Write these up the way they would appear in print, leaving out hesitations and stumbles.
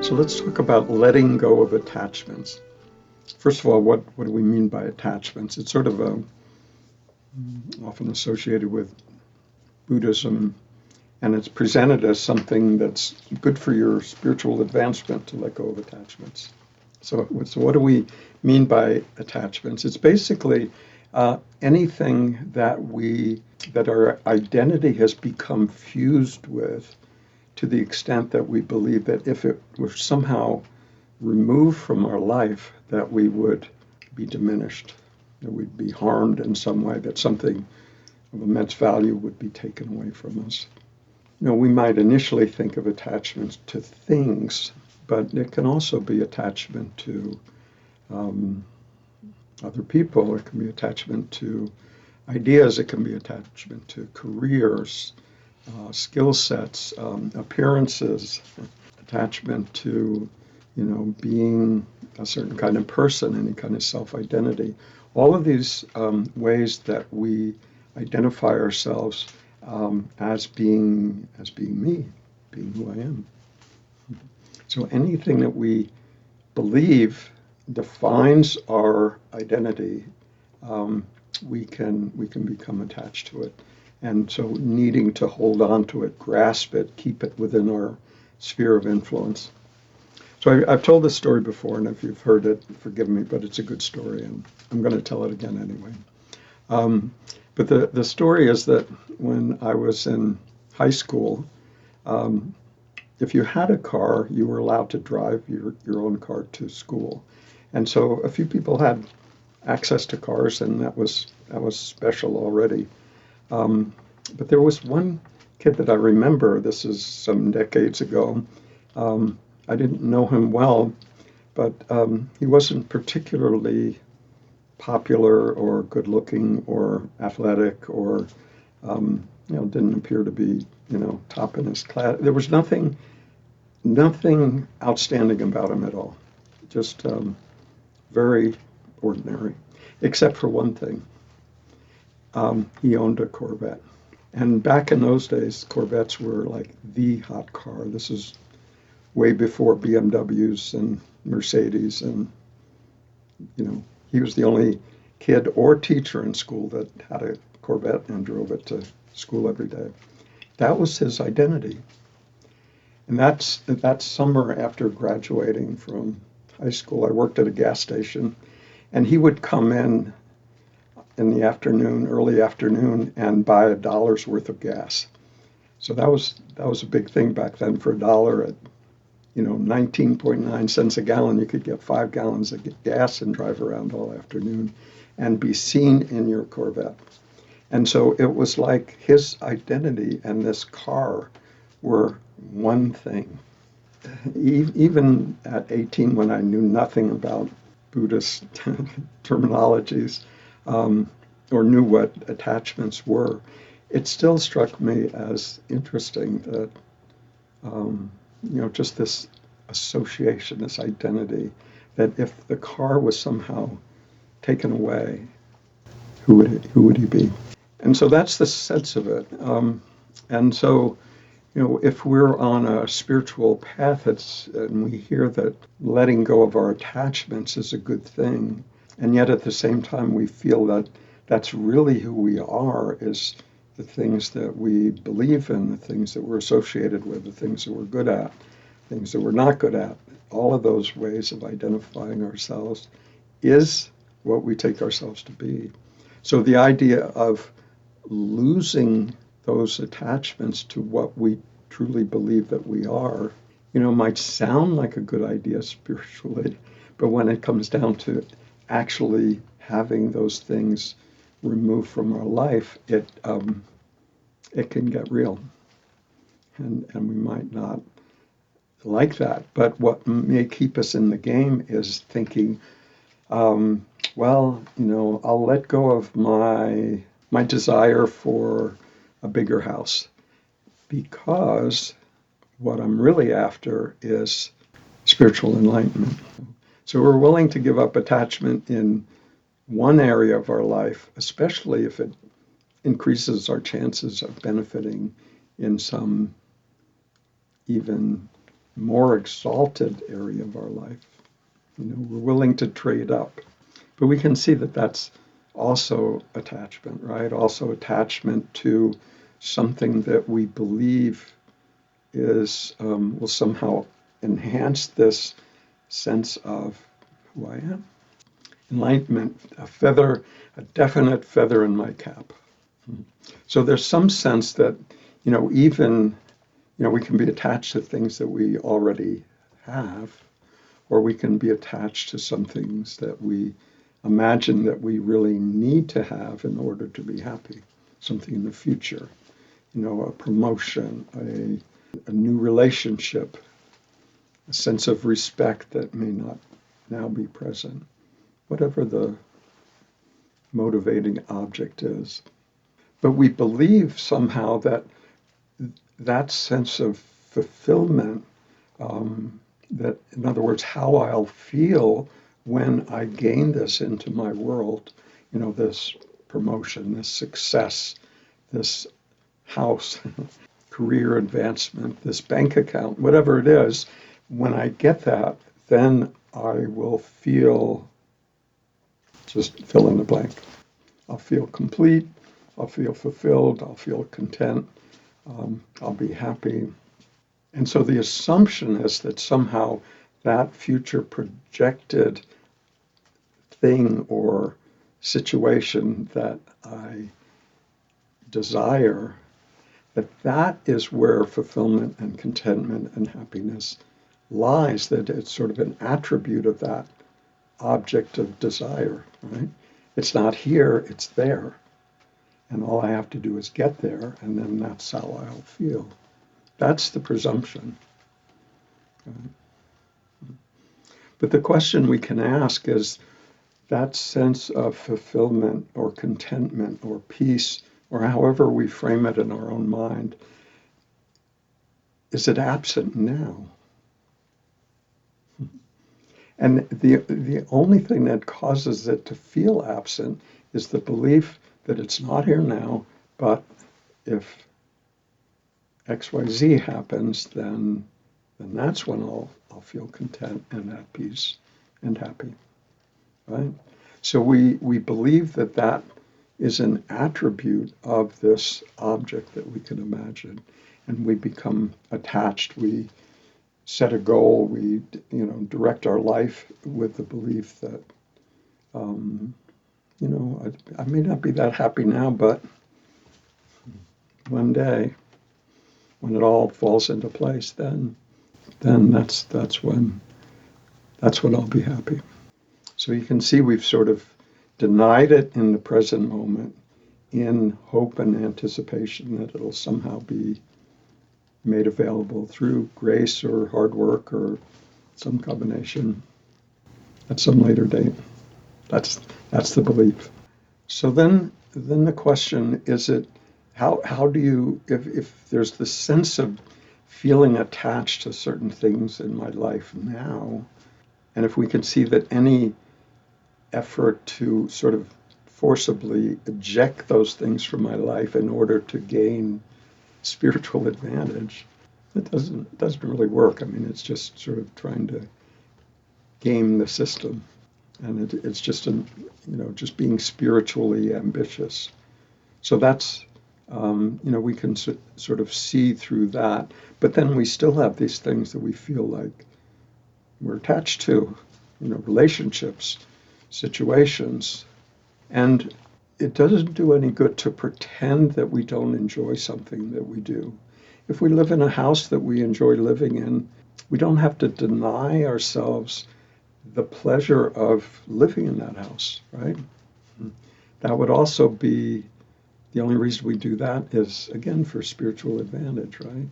So let's talk about letting go of attachments. First of all, what do we mean by attachments? It's sort of often associated with Buddhism, and it's presented as something that's good for your spiritual advancement to let go of attachments. So what do we mean by attachments? It's basically anything that our identity has become fused with, to the extent that we believe that if it were somehow removed from our life, that we would be diminished, that we'd be harmed in some way, that something of immense value would be taken away from us. We might initially think of attachments to things, but it can also be attachment to other people. It can be attachment to ideas. It can be attachment to careers, skill sets, appearances, attachment to, being a certain kind of person, any kind of self-identity. All of these ways that we identify ourselves as being me, being who I am. So anything that we believe defines our identity, we can become attached to it. And so needing to hold on to it, grasp it, keep it within our sphere of influence. So I've told this story before, and if you've heard it, forgive me, but it's a good story, and I'm going to tell it again anyway. But the story is that when I was in high school, if you had a car, you were allowed to drive your own car to school. And so a few people had access to cars, and that was special already. But there was one kid that I remember, this is some decades ago. I didn't know him well, but he wasn't particularly popular or good looking or athletic or, didn't appear to be, top in his class. There was nothing outstanding about him at all. Just very ordinary, except for one thing. He owned a Corvette. And back in those days, Corvettes were like the hot car. This is way before BMWs and Mercedes. And, he was the only kid or teacher in school that had a Corvette and drove it to school every day. That was his identity. And that summer after graduating from high school, I worked at a gas station, and he would come in the afternoon, early afternoon, and buy $1 worth of gas. So that was a big thing back then. For $1 at 19.9 cents a gallon, you could get 5 gallons of gas and drive around all afternoon and be seen in your Corvette. And so it was like his identity and this car were one thing. Even at 18, when I knew nothing about Buddhist terminologies, or knew what attachments were, it still struck me as interesting that, just this association, this identity, that if the car was somehow taken away, who would he be? And so that's the sense of it. And so, if we're on a spiritual path, and we hear that letting go of our attachments is a good thing, and yet at the same time we feel that that's really who we are, is the things that we believe in, the things that we're associated with, the things that we're good at, things that we're not good at. All of those ways of identifying ourselves is what we take ourselves to be. So the idea of losing those attachments to what we truly believe that we are, might sound like a good idea spiritually, but when it comes down to actually having those things removed from our life, it can get real, and we might not like that. But what may keep us in the game is thinking, I'll let go of my desire for a bigger house, because what I'm really after is spiritual enlightenment. So we're willing to give up attachment in one area of our life, especially if it increases our chances of benefiting in some even more exalted area of our life. We're willing to trade up. But we can see that that's also attachment, right? Also attachment to something that we believe is will somehow enhance this sense of who I am. Enlightenment, a definite feather in my cap. So there's some sense that, even, we can be attached to things that we already have, or we can be attached to some things that we imagine that we really need to have in order to be happy, something in the future, a promotion, a new relationship, a sense of respect that may not now be present, whatever the motivating object is. But we believe somehow that that sense of fulfillment, that, in other words, how I'll feel when I gain this into my world, this promotion, this success, this house, career advancement, this bank account, whatever it is, when I get that, then I will feel, just fill in the blank. I'll feel complete, I'll feel fulfilled, I'll feel content, I'll be happy. And so the assumption is that somehow that future projected thing or situation that I desire, that is where fulfillment and contentment and happiness lies, that it's sort of an attribute of that object of desire, right? It's not here, it's there. And all I have to do is get there, and then that's how I'll feel. That's the presumption. But the question we can ask is, that sense of fulfillment or contentment or peace, or however we frame it in our own mind, is it absent now? And the only thing that causes it to feel absent is the belief that it's not here now, but if XYZ happens, then that's when I'll feel content and at peace and happy, right? So we believe that is an attribute of this object that we can imagine, and we become attached. We set a goal. We direct our life with the belief that I may not be that happy now, but one day, when it all falls into place, then that's when I'll be happy. So you can see we've sort of denied it in the present moment in hope and anticipation that it'll somehow be made available through grace or hard work or some combination at some later date. That's the belief. So then the question is, how do you, if there's the sense of feeling attached to certain things in my life now, and if we can see that any effort to sort of forcibly eject those things from my life in order to gain spiritual advantage, it doesn't really work. I mean, it's just sort of trying to game the system, and it's just just being spiritually ambitious. So that's we can sort of see through that, but then we still have these things that we feel like we're attached to, relationships, situations, and it doesn't do any good to pretend that we don't enjoy something that we do. If we live in a house that we enjoy living in, we don't have to deny ourselves the pleasure of living in that house, right? That would also be, the only reason we do that is, again, for spiritual advantage, right?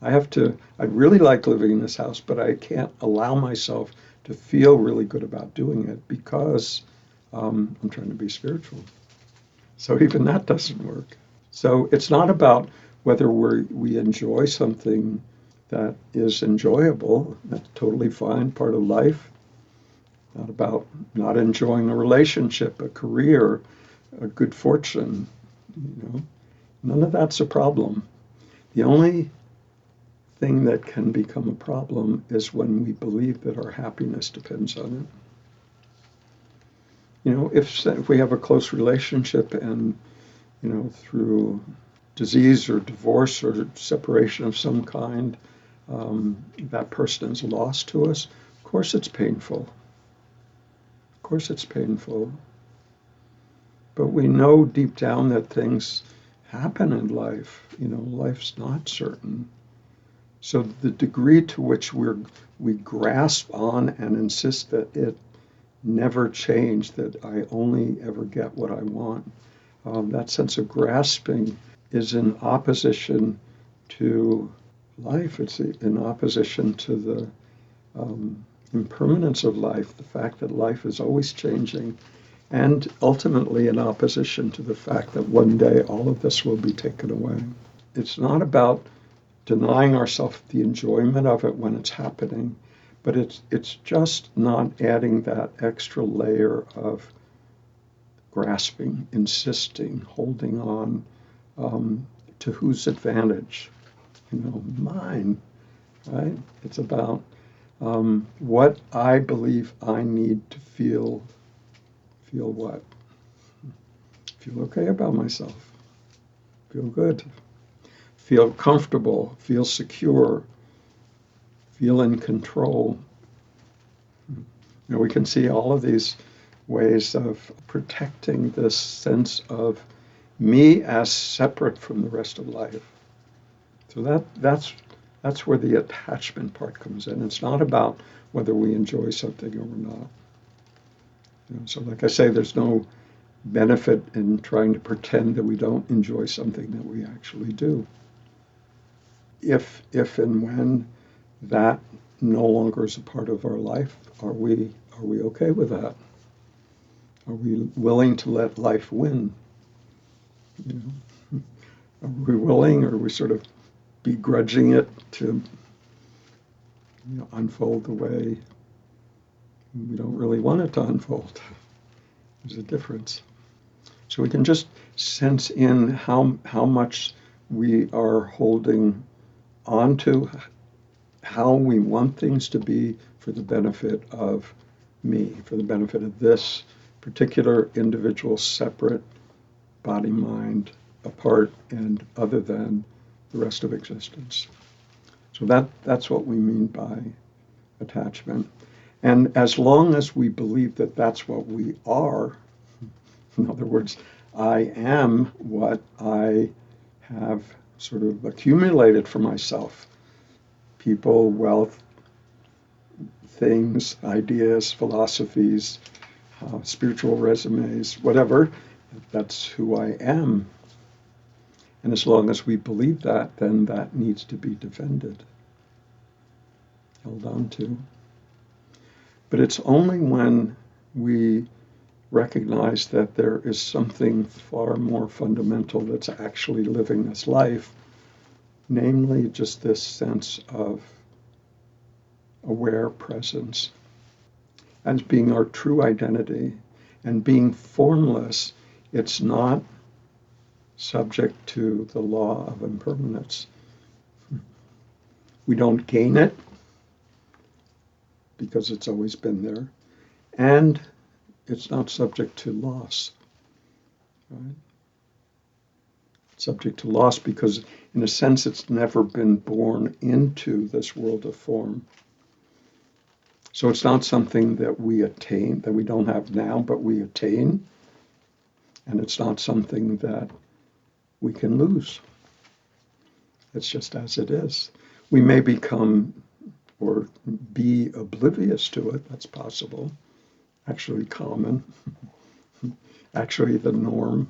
I really like living in this house, but I can't allow myself to feel really good about doing it because I'm trying to be spiritual. So even that doesn't work. So it's not about whether we enjoy something that is enjoyable. That's totally fine, part of life. Not about not enjoying a relationship, a career, a good fortune. None of that's a problem. The only thing that can become a problem is when we believe that our happiness depends on it. If we have a close relationship and, through disease or divorce or separation of some kind, that person is lost to us, of course it's painful. Of course it's painful. But we know deep down that things happen in life. Life's not certain. So the degree to which we grasp on and insist that it never change, that I only ever get what I want, that sense of grasping is in opposition to life. It's in opposition to the impermanence of life, the fact that life is always changing, and ultimately in opposition to the fact that one day all of this will be taken away. It's not about denying ourselves the enjoyment of it when it's happening, but it's just not adding that extra layer of grasping, insisting, holding on, to whose advantage? Mine, right? It's about what I believe I need to feel what? Feel okay about myself. Feel good. Feel comfortable. Feel secure. Feel in control. We can see all of these ways of protecting this sense of me as separate from the rest of life. So that's where the attachment part comes in. It's not about whether we enjoy something or not. So like I say, there's no benefit in trying to pretend that we don't enjoy something that we actually do. If and when that no longer is a part of our life, are we okay with that? Are we willing to let life win? Are we willing, or are we sort of begrudging it to unfold the way we don't really want it to unfold? There's a difference. So we can just sense in how much we are holding on to how we want things to be for the benefit of me, for the benefit of this particular individual, separate body, mind, apart and other than the rest of existence. So that's what we mean by attachment. And as long as we believe that that's what we are, in other words, I am what I have sort of accumulated for myself, people, wealth, things, ideas, philosophies, spiritual resumes, whatever, that's who I am. And as long as we believe that, then that needs to be defended, held on to. But it's only when we recognize that there is something far more fundamental that's actually living this life, namely just this sense of aware presence as being our true identity and being formless. It's not subject to the law of impermanence. We don't gain it because it's always been there, and it's not subject to loss. Right? It's subject to loss because, in a sense, it's never been born into this world of form. So it's not something that we attain, that we don't have now, but we attain. And it's not something that we can lose. It's just as it is. We may become or be oblivious to it. That's possible. Actually common. Actually the norm.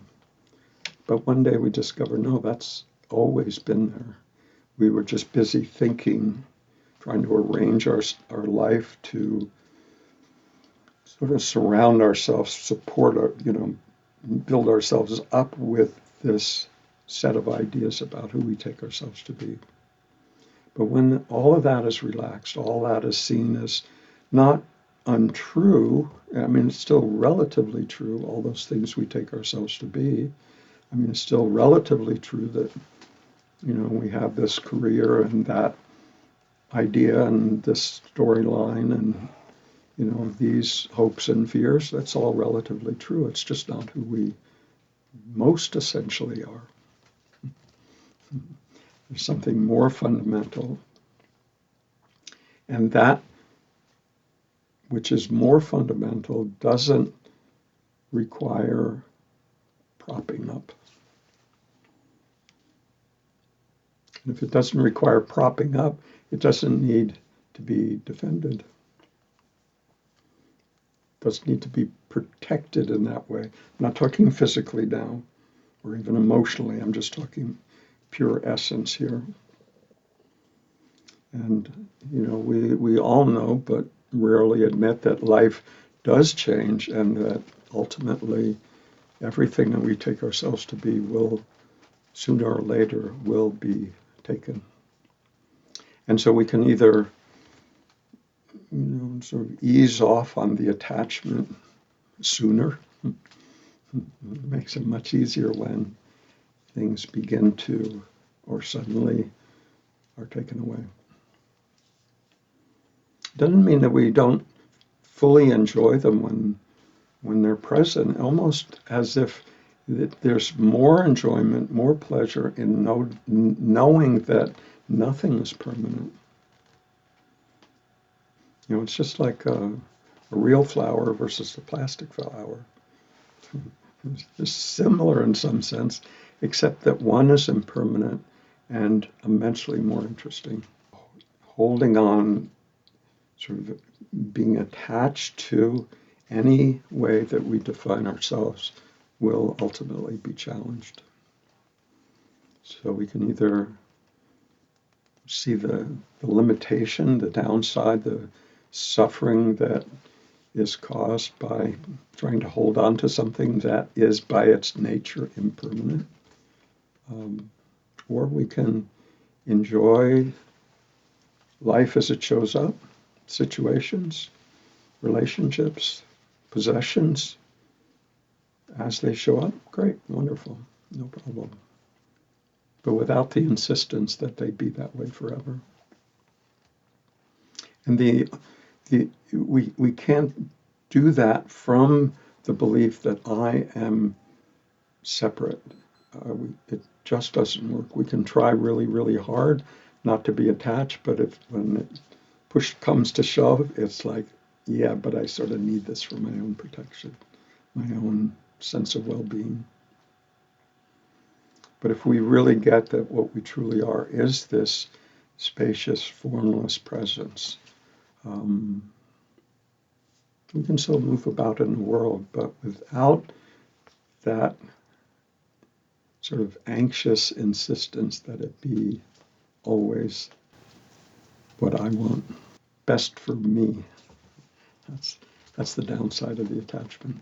But one day we discover, no, that's always been there. We were just busy thinking, trying to arrange our life to sort of surround ourselves, support our, build ourselves up with this set of ideas about who we take ourselves to be. But when all of that is relaxed, all that is seen as not untrue, I mean, it's still relatively true, all those things we take ourselves to be. I mean, it's still relatively true that, we have this career and that idea and this storyline and, these hopes and fears, that's all relatively true. It's just not who we most essentially are. There's something more fundamental. And that which is more fundamental doesn't require propping up. And if it doesn't require propping up, it doesn't need to be defended. It doesn't need to be protected in that way. I'm not talking physically now, or even emotionally. I'm just talking pure essence here. And, we all know, but rarely admit that life does change and that ultimately everything that we take ourselves to be will, sooner or later, will be taken. And so we can either, sort of ease off on the attachment sooner. It makes it much easier when things begin to, or suddenly are taken away. Doesn't mean that we don't fully enjoy them when they're present, almost as if there's more enjoyment, more pleasure in knowing that nothing is permanent. It's just like a real flower versus a plastic flower. It's similar in some sense, except that one is impermanent and immensely more interesting. Holding on, sort of being attached to any way that we define ourselves will ultimately be challenged. So we can either see the limitation, the downside, the suffering that is caused by trying to hold on to something that is by its nature impermanent. Or we can enjoy life as it shows up, situations, relationships, possessions, as they show up. Great, wonderful, no problem. But without the insistence that they be that way forever. And we can't do that from the belief that I am separate. It just doesn't work. We can try really, really hard not to be attached, but when it push comes to shove, it's like, yeah, but I sort of need this for my own protection, my own sense of well-being. But if we really get that what we truly are is this spacious, formless presence, we can still move about in the world, but without that sort of anxious insistence that it be always what I want, best for me. That's the downside of the attachment.